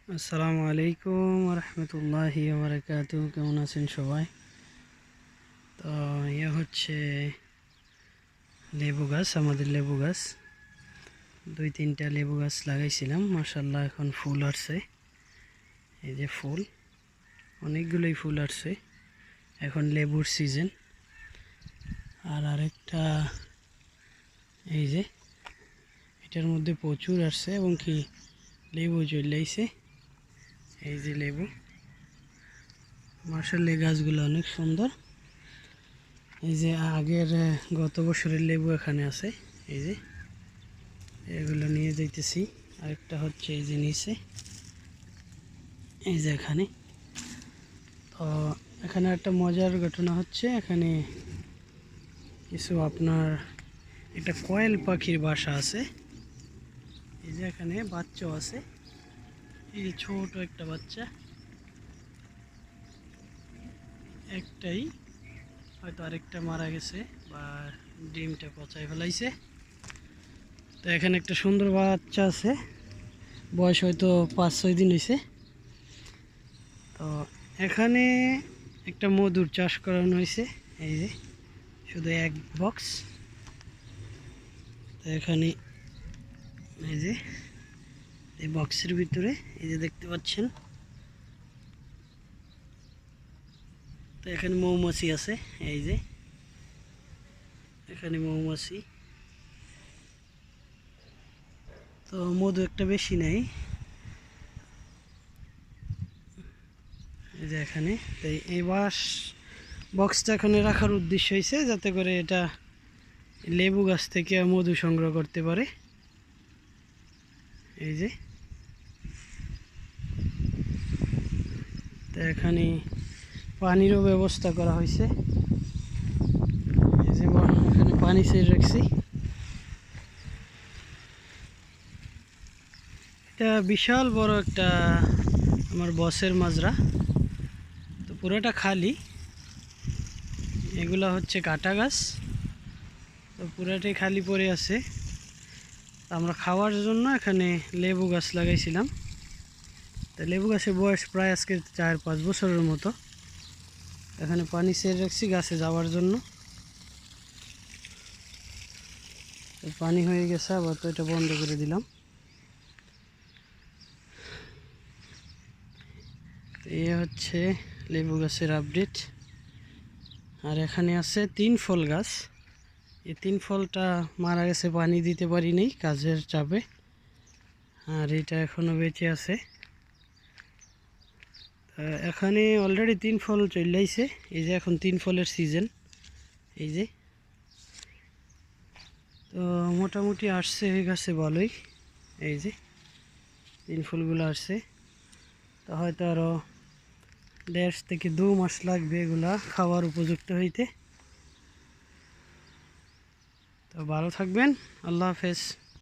আসসালামু আলাইকুম রহমতুল্লাহি বারাকাতু। কেমন আছেন সবাই? তো হচ্ছে লেবু গাছ, আমাদের লেবু গাছ 2-3টা লেবু গাছ লাগাইছিলাম। মাশাআল্লাহ এখন ফুল আসছে। এই যে ফুল, অনেকগুলোই ফুল আসছে। এখন লেবুর সিজন। আর আরেকটা এই যে এটার মধ্যে প্রচুর আসছে এবং কি লেবু চলে আইছে। এই যে লেবু, মাশাআল্লাহ গাছগুলো অনেক সুন্দর। এই যে আগের গত বছরের লেবু এখানে আছে। এই যে এগুলো নিয়ে যাইতেছি। আরেকটা হচ্ছে এই যে নিচে, এই যে এখানে। তো এখানে একটা মজার ঘটনা হচ্ছে, এখানে কিছু আপনার একটা কোয়েল পাখির বাসা আছে। এই যে এখানে বাচ্চাও আছে, এই যে ছোট একটা বাচ্চা, একটাই, হয়তো আরেকটা মারা গেছে বা ডিমটা পচাই ফেলাইছে। তো এখানে একটা সুন্দর বাচ্চা আছে, বয়স হয়তো 5-6 দিন হয়েছে। তো এখানে একটা মধুর চাষ করানো হয়েছে। এই যে শুধু এক বক্স। তো এখানে এই যে এই বক্সের ভিতরে এই যে দেখতে পাচ্ছেন, তো এখানে মৌমাছি আছে। এই যে এখানে মৌমাছি, তো মধু একটা বেশি নেই। এই যে এখানে, তাই এই বক্সটা এখানে রাখার উদ্দেশ্য হয়েছে যাতে করে এটা লেবু গাছ থেকে মধু সংগ্রহ করতে পারে। এই যে, তো এখানে পানিরও ব্যবস্থা করা হয়েছে। এই যে এখানে পানি ছেড়ে রাখছি। এটা বিশাল বড় একটা আমার বসের মাজরা, তো পুরোটা খালি। এগুলা হচ্ছে কাটা গাছ, তো পুরোটাই খালি পড়ে আছে। আমরা খাওয়ার জন্য এখানে লেবু গাছ লাগাইছিলাম। তো লেবু গাছের বয়স প্রায় আজকে 4-5 বছরের মতো। এখানে পানি ছেড়ে রাখছি গাছে যাওয়ার জন্য। তো পানি হয়ে গেছে, আবার তো এটা বন্ধ করে দিলাম। তো এই হচ্ছে লেবু গাছের আপডেট। আর এখানে আছে 3 ফল গাছ। এই 3 ফলটা মারা গেছে, পানি দিতে পারিনি কাজের চাপে। আর এটা এখনো বেঁচে আছে। এখানে অলরেডি 3 ফল চলে আইছে। এই যে এখন 3 ফলের সিজন। এই যে, তো মোটামুটি আসছে এই গাছে ভালোই। এই যে 3 ফুলগুলো আসছে। তো হয়তো আরও 1.5 থেকে 2 মাস লাগবে এগুলা খাওয়ার উপযুক্ত হইতে। তো ভালো থাকবেন, আল্লাহ হাফেজ।